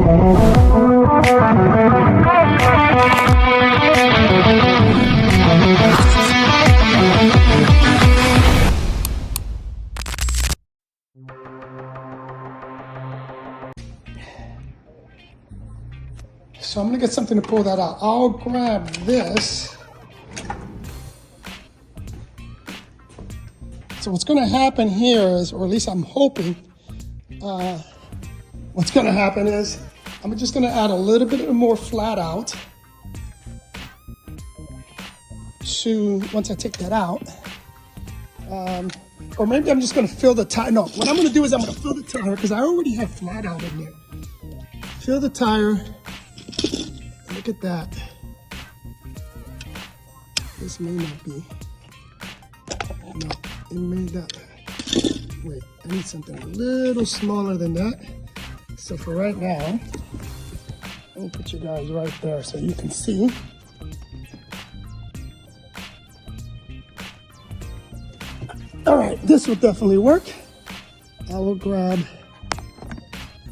So I'm gonna get something to pull that out. I'll grab this. So what's gonna happen here is, or at least I'm hoping, what's gonna happen is, I'm just gonna add a little bit more flat out to, once I take that out, or maybe I'm just gonna fill the tire. No, what I'm gonna do is I'm gonna fill the tire, because I already have flat out in there. Fill the tire. Look at that. This may not be. No, it may not. Wait, I need something a little smaller than that. So for right now, let me put you guys right there so you can see. All right, this will definitely work. I will grab,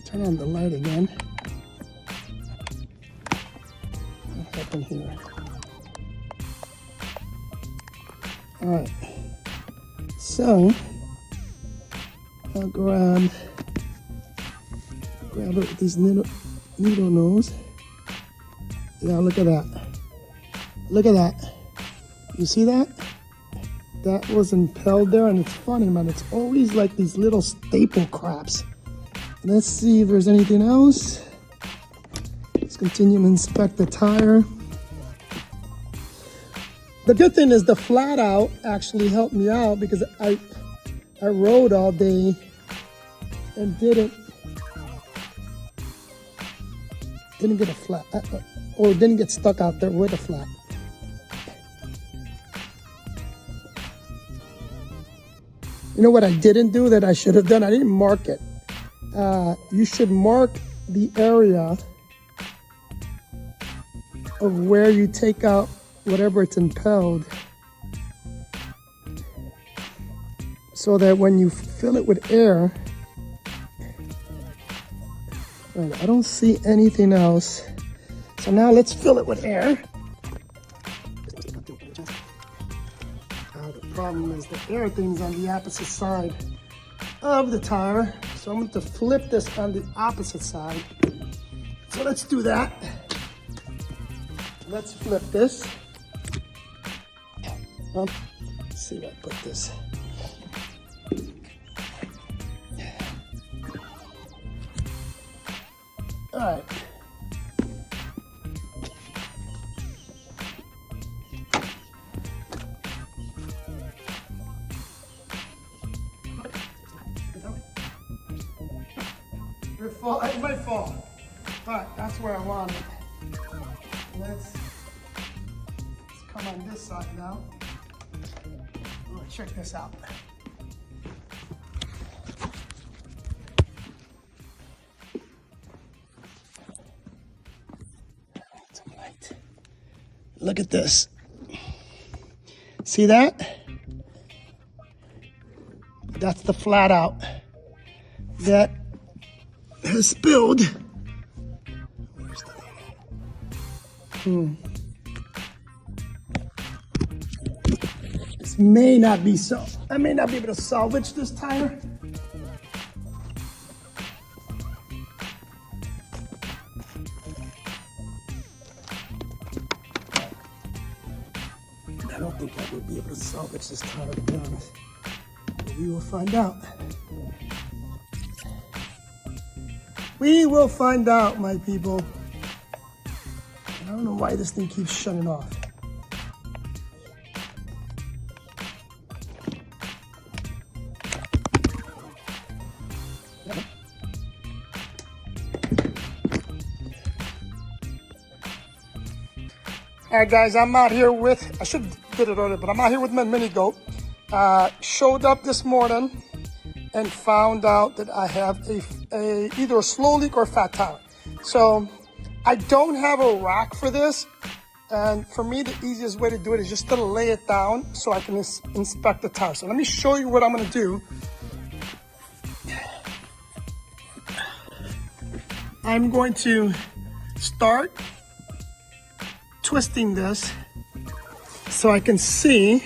turn on the light again. In here. All right, so I'll grab it with this needle nose. Yeah, look at that. Look at that. You see that? That was impelled there, and it's funny, man. It's always like these little staple craps. Let's see if there's anything else. Let's continue to inspect the tire. The good thing is the flat out actually helped me out, because I rode all day and didn't get a flat, or didn't get stuck out there with a flat. You know what I didn't do that I should have done? I didn't mark it. You should mark the area of where you take out whatever it's impelled, so that when you fill it with air, right, I don't see anything else. So now let's fill it with air. The problem is the air thing's on the opposite side of the tire. So I'm going to flip this on the opposite side. So let's do that. Let's flip this. Let's see if I put this. All right. It might fall, but that's where I want it. Let's come on this side now. Check this out. Some light. Look at this. See that? That's the flat out that has spilled. Where's the thing? This may not be so. I may not be able to salvage this tire. I don't think I would be able to salvage this tire, to be honest. But we will find out. We will find out, my people. I don't know why this thing keeps shutting off. All right, guys, I'm out here with, I should have did it earlier, but I'm out here with my mini goat. Showed up this morning and found out that I have either a slow leak or a fat tire. So I don't have a rack for this. And for me, the easiest way to do it is just to lay it down so I can inspect the tire. So let me show you what I'm gonna do. I'm going to start twisting this so I can see,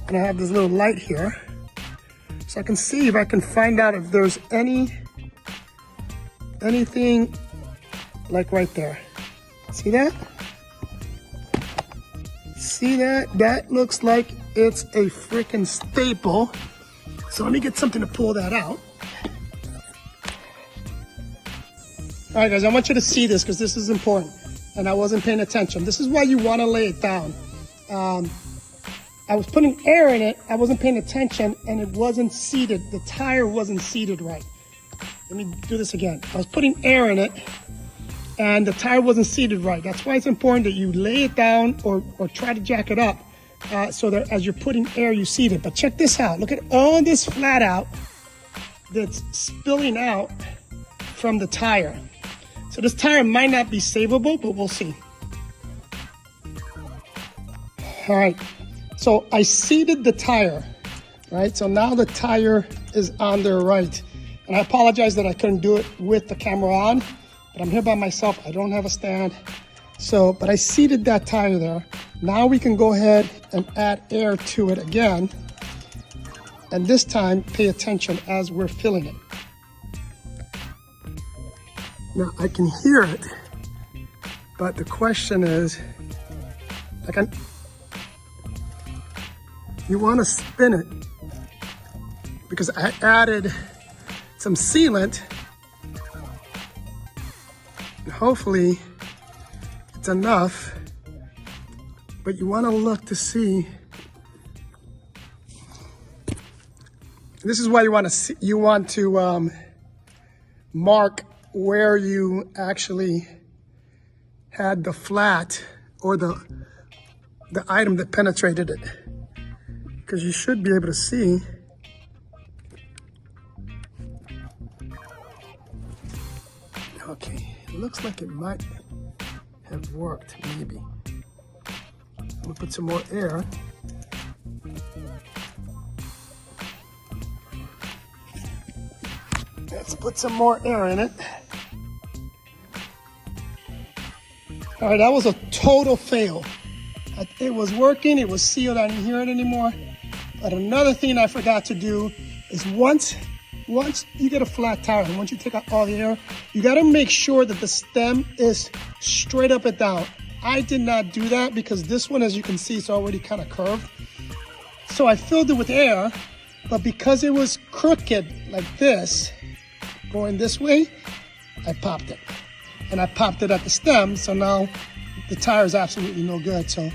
and I have this little light here, so I can see if I can find out if there's anything like right there. See that? See that? That looks like it's a freaking staple. So let me get something to pull that out. All right, guys, I want you to see this because this is important, and I wasn't paying attention. This is why you want to lay it down. I was putting air in it, I wasn't paying attention, and it wasn't seated. The tire wasn't seated right. Let me do this again. I was putting air in it, and the tire wasn't seated right. That's why it's important that you lay it down or try to jack it up so that as you're putting air, you seat it. But check this out. Look at all this flat out that's spilling out from the tire. So this tire might not be savable, but we'll see. All right, so I seated the tire, right? So now the tire is on there right. And I apologize that I couldn't do it with the camera on, but I'm here by myself. I don't have a stand. So, but I seated that tire there. Now we can go ahead and add air to it again. And this time, pay attention as we're filling it. Now I can hear it, but the question is, you want to spin it because I added some sealant. And hopefully it's enough, but you want to look to see. This is why you want to mark where you actually had the flat or the item that penetrated it, because you should be able to see. Okay, it looks like it might have worked, maybe. I'm gonna put some more air. Let's put some more air in it. All right, that was a total fail. It was working, it was sealed, I didn't hear it anymore. But another thing I forgot to do is once you get a flat tire, and once you take out all the air, you gotta make sure that the stem is straight up and down. I did not do that because this one, as you can see, is already kind of curved. So I filled it with air, but because it was crooked like this, going this way, I popped it. And I popped it at the stem, so now the tire is absolutely no good. So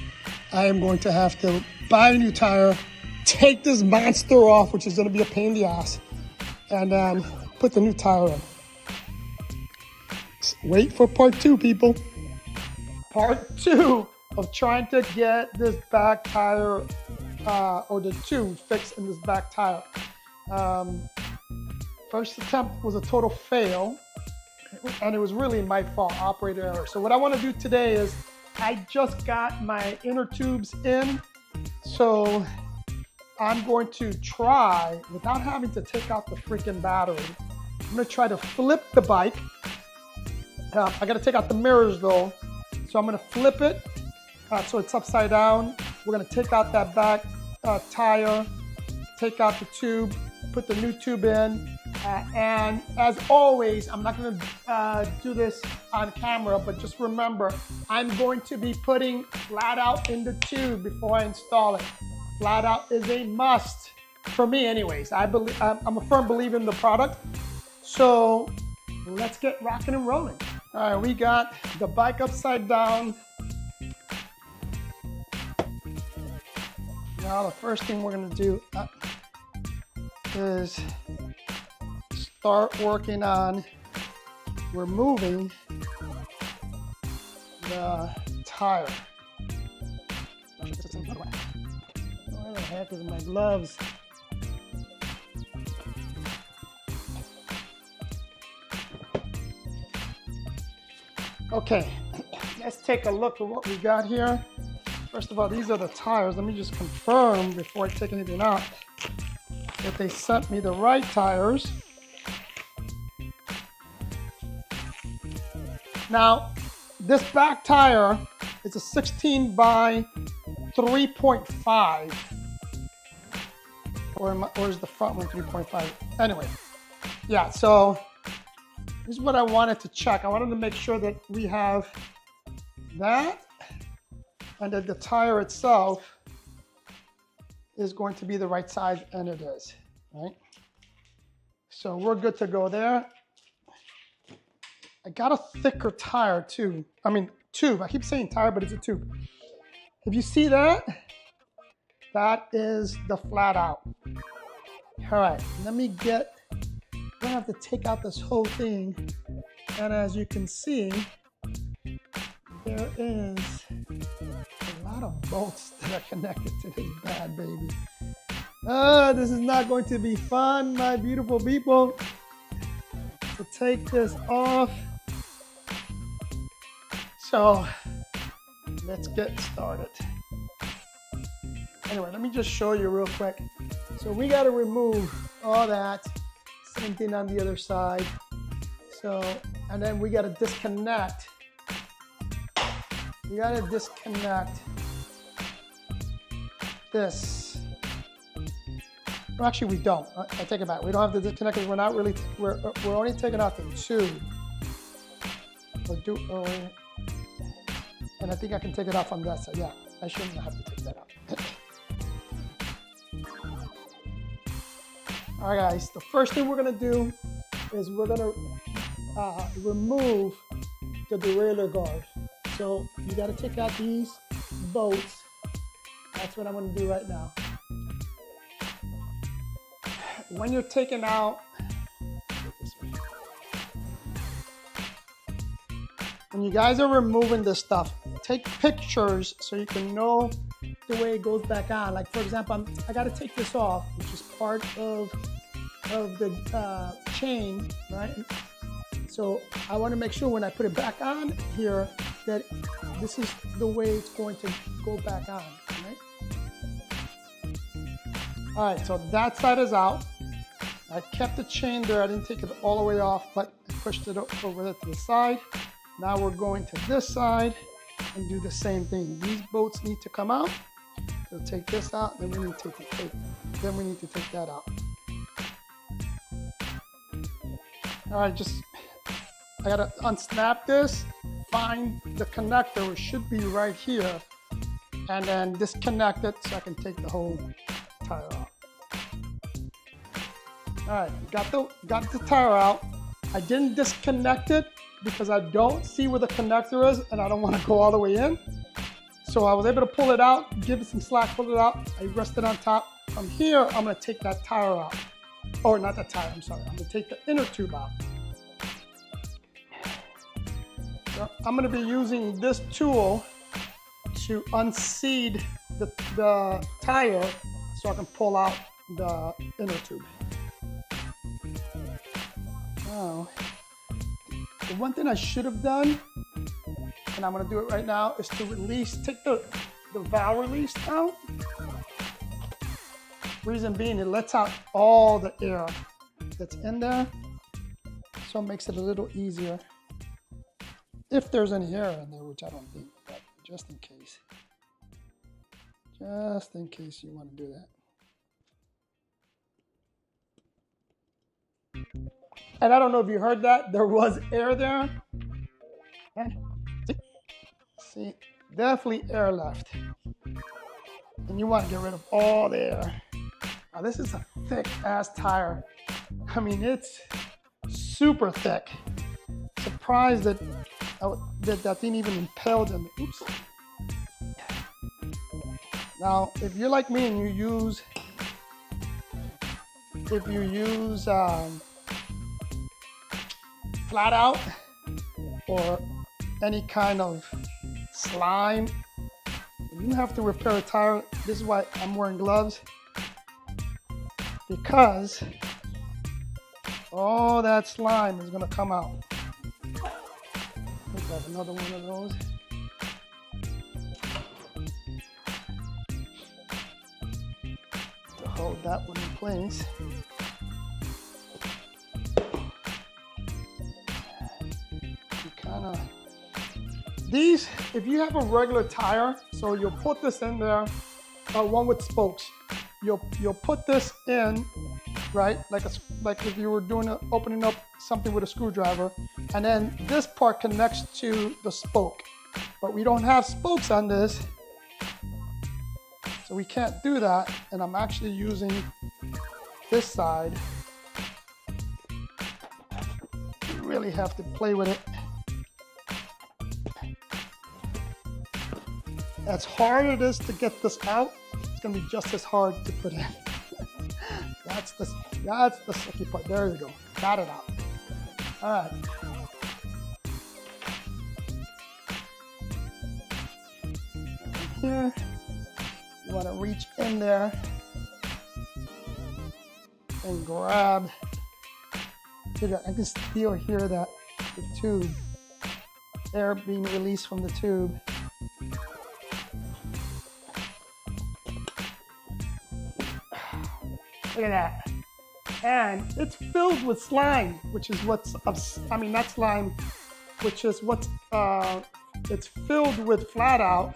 I am going to have to buy a new tire, take this monster off, which is gonna be a pain in the ass, and then put the new tire in. Wait for part 2, people. Part 2 of trying to get this back tire, or the tube fixed in this back tire. First attempt was a total fail, and it was really my fault, operator error. So what I want to do today is, I just got my inner tubes in, so I'm going to try, without having to take out the freaking battery, I'm going to try to flip the bike. I got to take out the mirrors though, so I'm going to flip it so it's upside down. We're going to take out that back tire, take out the tube, put the new tube in. And as always, I'm not going to do this on camera, but just remember, I'm going to be putting flat out in the tube before I install it. Flat out is a must for me anyways. I'm a firm believer in the product. So let's get rocking and rolling. All right, we got the bike upside down. Now the first thing we're going to do is start working on removing the tire. Where the heck is my gloves? Okay, let's take a look at what we got here. First of all, these are the tires. Let me just confirm before I take anything out that they sent me the right tires. Now, this back tire is a 16 by 3.5. Or is the front one 3.5? Anyway, yeah, so this is what I wanted to check. I wanted to make sure that we have that and that the tire itself is going to be the right size, and it is, right? So we're good to go there. I got a thicker tire too. I mean, tube. I keep saying tire, but it's a tube. If you see that, that is the flat out. All right, let me get, I'm gonna have to take out this whole thing. And as you can see, there is a lot of bolts that are connected to this bad baby. This is not going to be fun, my beautiful people. To take this off. So let's get started. Anyway, let me just show you real quick. So we got to remove all that. Same thing on the other side. So, and then we got to disconnect. We got to disconnect this. Well, actually, we don't. I take it back. We don't have to disconnect because we're not really. We're only taking out the tube. And I think I can take it off on that side. Yeah, I shouldn't have to take that out. All right, guys. The first thing we're gonna do is we're gonna remove the derailleur guard. So you got to take out these bolts. That's what I'm gonna do right now. When you're taking out, when you guys are removing this stuff, take pictures so you can know the way it goes back on. Like for example, I got to take this off, which is part of the chain, right? So I want to make sure when I put it back on here that this is the way it's going to go back on, right? All right, so that side is out. I kept the chain there. I didn't take it all the way off, but I pushed it over there to the side. Now we're going to this side and do the same thing. These bolts need to come out. So take this out, then we need to take that out. All right, I gotta unsnap this, find the connector, which should be right here, and then disconnect it so I can take the whole tire off. All right, got the tire out. I didn't disconnect it because I don't see where the connector is and I don't want to go all the way in. So I was able to pull it out, give it some slack, pull it out. I rested on top. From here, I'm gonna take that tire out. Or not that tire, I'm sorry. I'm gonna take the inner tube out. So I'm gonna be using this tool to unseat the tire so I can pull out the inner tube. Now, the one thing I should have done, and I'm gonna do it right now, is to take the valve release out. Reason being, it lets out all the air that's in there, so it makes it a little easier. If there's any air in there, which I don't think, but just in case. Just in case you want to do that. And I don't know if you heard that, there was air there. See, definitely air left. And you want to get rid of all the air. Now this is a thick ass tire. I mean, it's super thick. Surprised that that thing even impaled in me. Oops. Now, if you're like me and you use flat out or any kind of slime, you have to repair a tire. This is why I'm wearing gloves, because all that slime is gonna come out. Let's have another one of those. To hold that one in place. You These, if you have a regular tire, so you'll put this in there, one with spokes. You'll put this in, right? Like if you were opening up something with a screwdriver, and then this part connects to the spoke. But we don't have spokes on this, so we can't do that. And I'm actually using this side. You really have to play with it. As hard as it is to get this out, it's gonna be just as hard to put in. That's the sucky part. There you go. Got it out. All right. Here, you want to reach in there and grab. I can still hear that the tube, air being released from the tube. Look at that. And it's filled with slime, which is what's, I mean, not slime, which is what's, it's filled with flat out,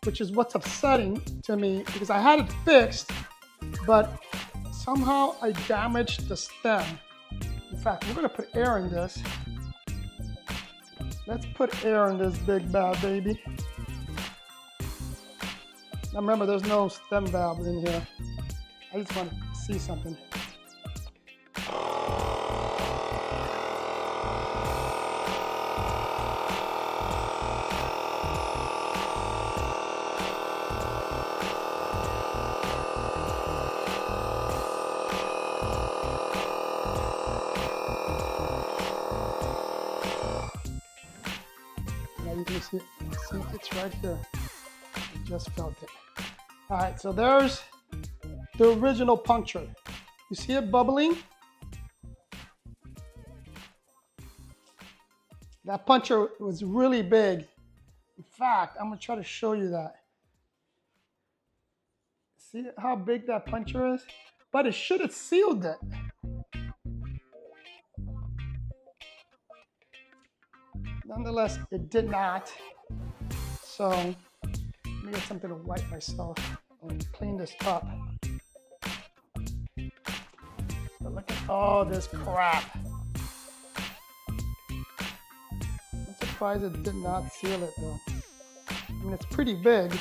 which is what's upsetting to me because I had it fixed, but somehow I damaged the stem. In fact, we're gonna put air in this. Let's put air in this big bad baby. Now remember, there's no stem valves in here. I just want to see something. Now you can see it's right here. I just felt it. All right, so there's the original puncture. You see it bubbling? That puncture was really big. In fact, I'm gonna try to show you that. See how big that puncture is? But it should have sealed it. Nonetheless, it did not. So let me get something to wipe myself and clean this up. But look at all this crap. I'm surprised it did not seal it though. I mean, it's pretty big.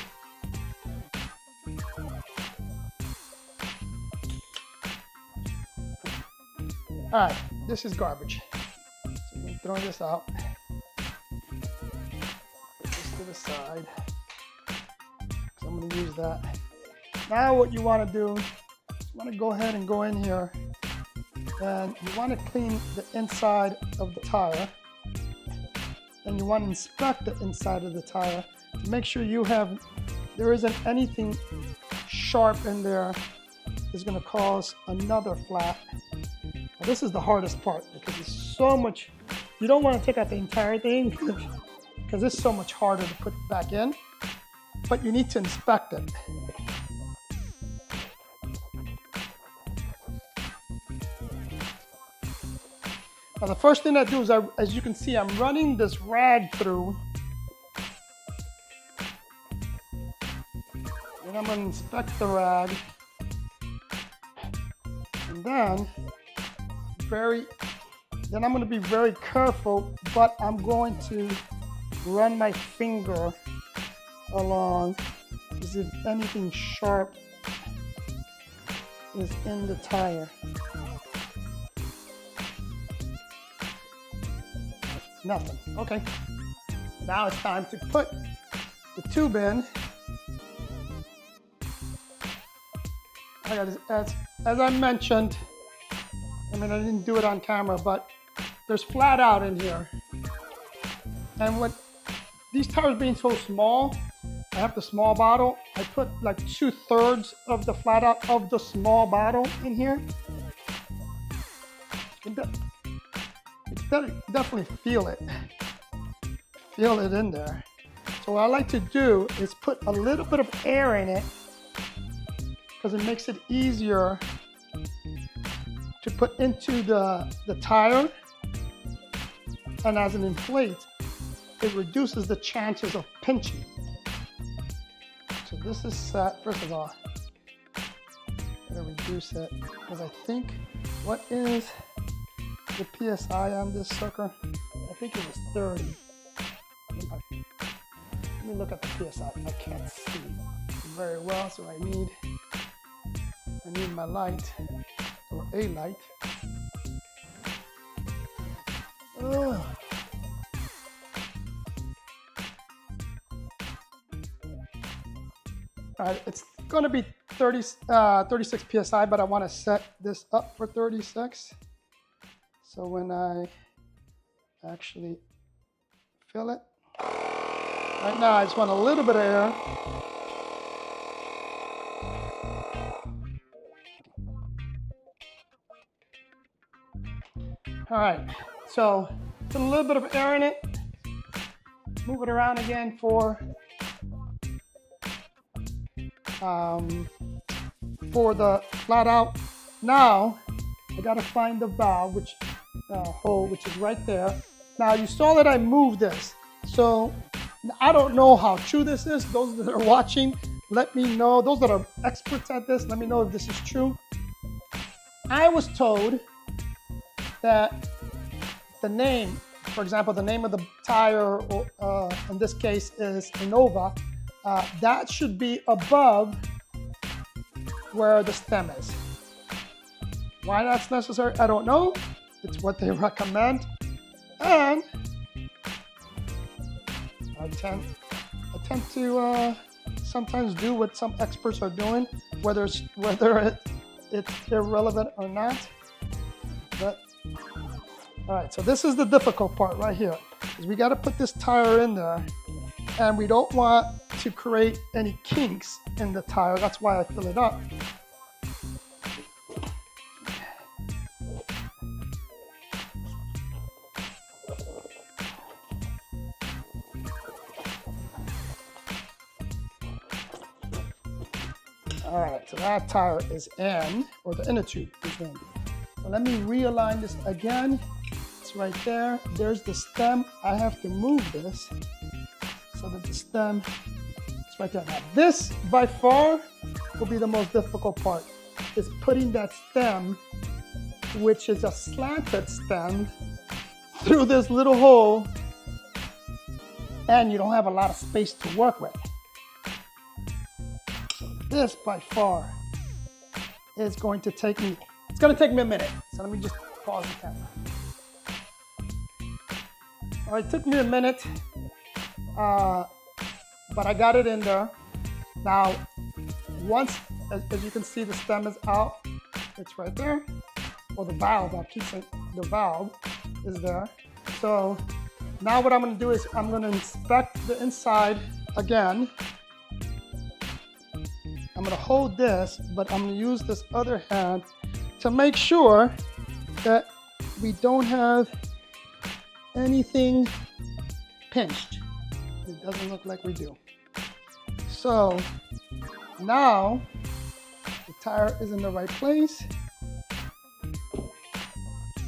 All right, this is garbage. So I'm gonna throw this out. Put this to the side. So I'm gonna use that. Now what you wanna do, you wanna go ahead and go in here and you wanna clean the inside of the tire. And you wanna inspect the inside of the tire to make sure there isn't anything sharp in there that's gonna cause another flat. Now, this is the hardest part because it's so much, you don't want to take out the entire thing because it's so much harder to put back in, but you need to inspect it. Now the first thing I do is, as you can see, I'm running this rag through, and I'm going to inspect the rag, and then I'm going to be very careful, but I'm going to run my finger along to see if anything sharp is in the tire. Nothing. Okay. Now it's time to put the tube in. As I mentioned, I mean, I didn't do it on camera, but there's flat out in here. And what these tires being so small, I have the small bottle. I put like 2/3 of the flat out of the small bottle in here. Definitely feel it. Feel it in there. So what I like to do is put a little bit of air in it because it makes it easier to put into the tire, and as it inflates, it reduces the chances of pinching. So this is set, first of all, I'm gonna reduce it, because I think, what is the PSI on this sucker? I think it was 30. Let me look at the PSI. I can't see very well, so I need my light, or a light. Oh. All right, it's gonna be 36 PSI, but I wanna set this up for 36. So when I actually fill it, right now I just want a little bit of air. All right, so put a little bit of air in it. Move it around again for the flat out. Now I gotta find the valve, which hole, which is right there. Now you saw that I moved this, so I don't know how true this is. Those that are watching, let me know. Those that are experts at this, let me know if this is true. I was told that the name, for example, the name of the tire, or in this case is Innova, that should be above where the stem is. Why that's necessary, I don't know. It's what they recommend. And I tend to sometimes do what some experts are doing, whether it's irrelevant or not. But all right, so this is the difficult part right here, is we got to put this tire in there, and we don't want to create any kinks in the tire. That's why I fill it up. All right, so that tire is in, or the inner tube is in. So let me realign this again. It's right there. There's the stem. I have to move this so that the stem is right there. Now, this by far will be the most difficult part, is putting that stem, which is a slanted stem, through this little hole, and you don't have a lot of space to work with. This by far is going to take me, it's going to take me a minute. So let me just pause the camera. All right, it took me a minute, but I got it in there. Now, once, as you can see, the stem is out. It's right there. Or the valve, I keep saying the valve is there. So now what I'm going to do is I'm going to inspect the inside again. I'm going to hold this, but I'm going to use this other hand to make sure that we don't have anything pinched. It doesn't look like we do. So now the tire is in the right place.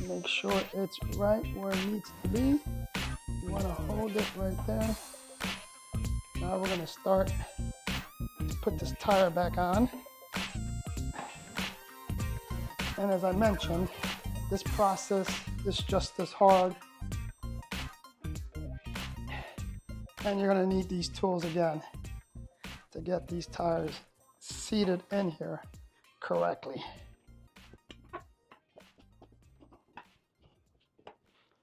Make sure it's right where it needs to be. You want to hold it right there. Now we're going to start to put this tire back on. And as I mentioned, this process is just as hard. And you're going to need these tools again to get these tires seated in here correctly.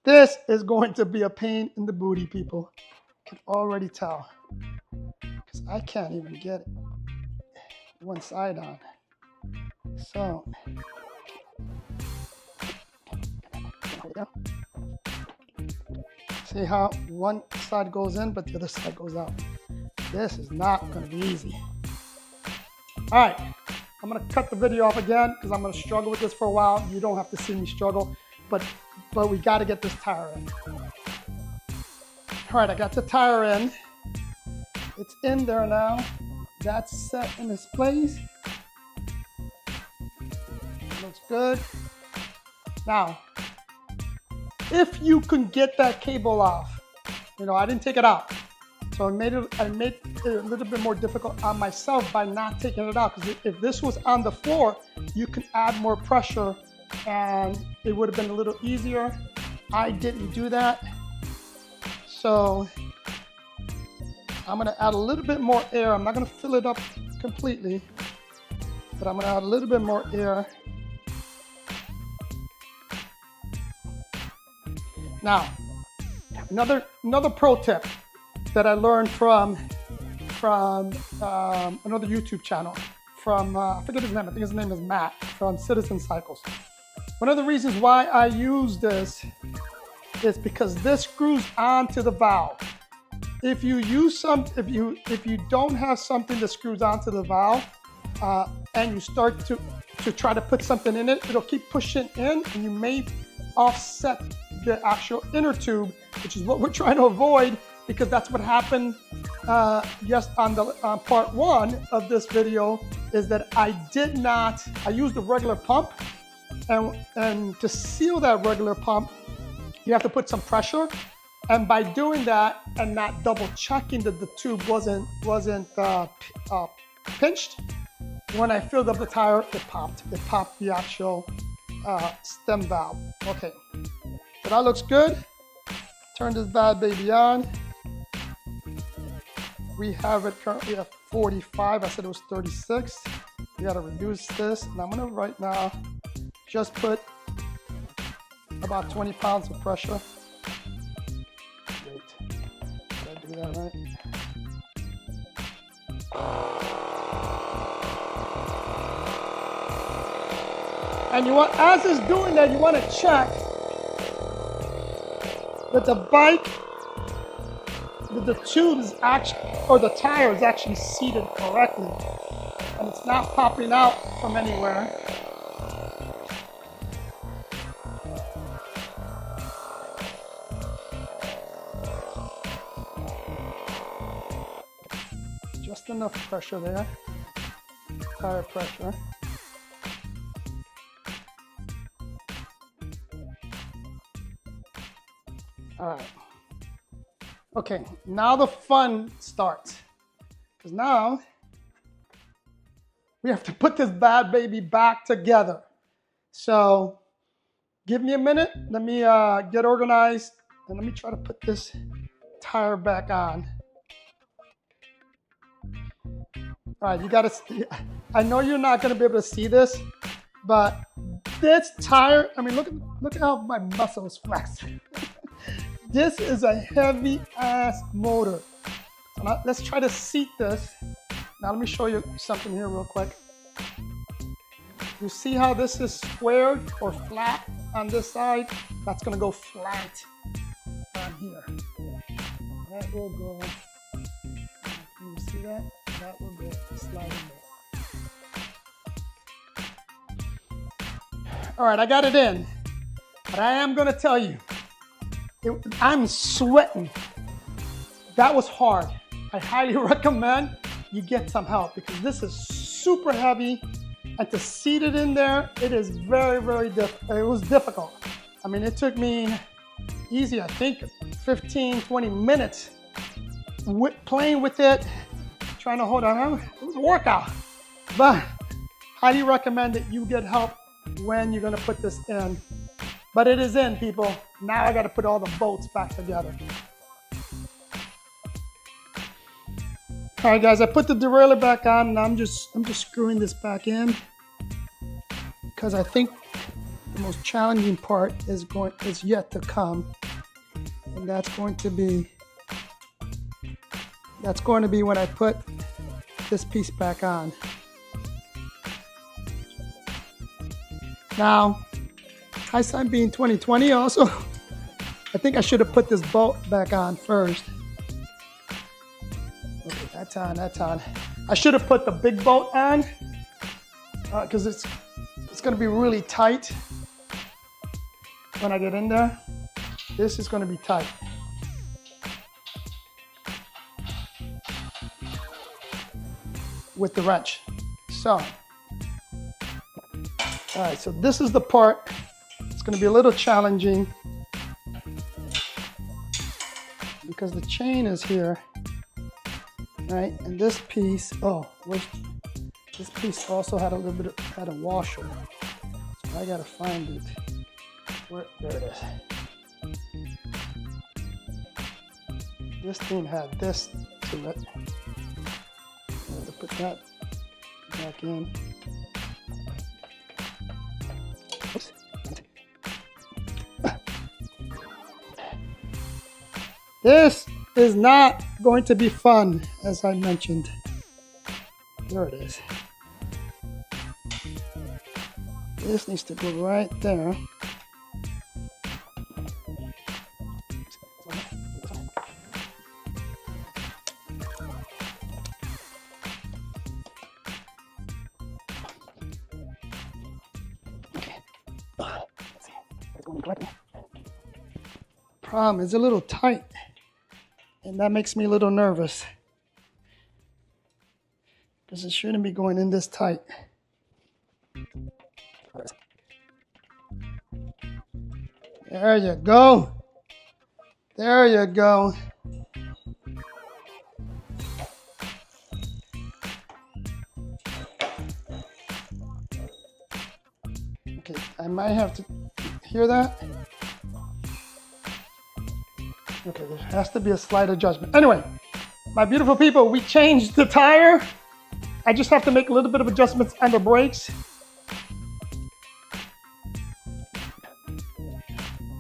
This is going to be a pain in the booty, people. I can already tell, because I can't even get it one side on. So, see how one side goes in, but the other side goes out. This is not going to be easy. All right, I'm going to cut the video off again because I'm going to struggle with this for a while. You don't have to see me struggle, but we got to get this tire in. All right, I got the tire in. It's in there now. That's set in its place. Looks good. Now, if you can get that cable off, You know, I didn't take it out. So I made it a little bit more difficult on myself by not taking it out. Because if this was on the floor, you can add more pressure and it would have been a little easier. I didn't do that. So I'm gonna add a little bit more air. I'm not gonna fill it up completely, but I'm gonna add a little bit more air. Now, another pro tip that I learned from another YouTube channel, from I forget his name. I think his name is Matt from Citizen Cycles. One of the reasons why I use this is because this screws onto the valve. If you don't have something that screws onto the valve, and you start to try to put something in it, it'll keep pushing in, and you may offset the actual inner tube, which is what we're trying to avoid, because that's what happened on part one of this video, is that I used a regular pump, and to seal that regular pump, you have to put some pressure. And by doing that and not double checking that the tube wasn't pinched, when I filled up the tire, it popped. It popped the actual stem valve. Okay, so that looks good. Turn this bad baby on. We have it currently at 45. I said it was 36. We gotta reduce this. And I'm gonna right now just put about 20 pounds of pressure. Wait, did I do that right? And you want, as it's doing that, you want to check that the bike, that the tube is actually, or the tire is actually seated correctly, and it's not popping out from anywhere. Just enough pressure there, tire pressure. All right. Okay, now the fun starts. Because now we have to put this bad baby back together. So give me a minute. Let me get organized, and let me try to put this tire back on. All right, you gotta see. I know you're not gonna be able to see this, but this tire, I mean, look at how my muscles flex. This is a heavy ass motor. So now, let's try to seat this. Now let me show you something here real quick. You see how this is squared or flat on this side? That's gonna go flat on here. That will go, can you see that? That will go sliding there. All right, I got it in, but I am gonna tell you, I'm sweating. That was hard. I highly recommend you get some help, because this is super heavy, and to seat it in there, it is very, very difficult. It was difficult. I mean, it took me easy, I think 15, 20 minutes playing with it, trying to hold on. It was a workout, but highly recommend that you get help when you're gonna put this in. But it is in, people. Now I gotta put all the bolts back together. All right, guys, I put the derailleur back on, and I'm just screwing this back in, because I think the most challenging part is yet to come, and that's going to be when I put this piece back on. Now, hindsight being 2020 also, I think I should have put this bolt back on first. Okay, that's on. I should have put the big bolt on, because it's gonna be really tight when I get in there. This is gonna be tight. With the wrench. So, all right, so this is the part. It's going to be a little challenging. because the chain is here, right? And this piece, this piece also had a little bit had a washer. So I gotta find it. There it is. This thing had this to it. I have to put that back in. Oops. This is not going to be fun, as I mentioned. There it is. This needs to go right there. Problem is a little tight, and that makes me a little nervous because it shouldn't be going in this tight. There you go. There you go. Okay, I might have to hear that. Okay, there has to be a slight adjustment. Anyway, my beautiful people, we changed the tire. I just have to make a little bit of adjustments on the brakes.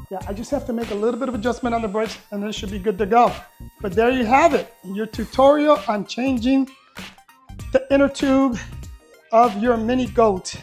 Yeah, I just have to make a little bit of adjustment on the brakes and then it should be good to go. But there you have it, your tutorial on changing the inner tube of your mini goat.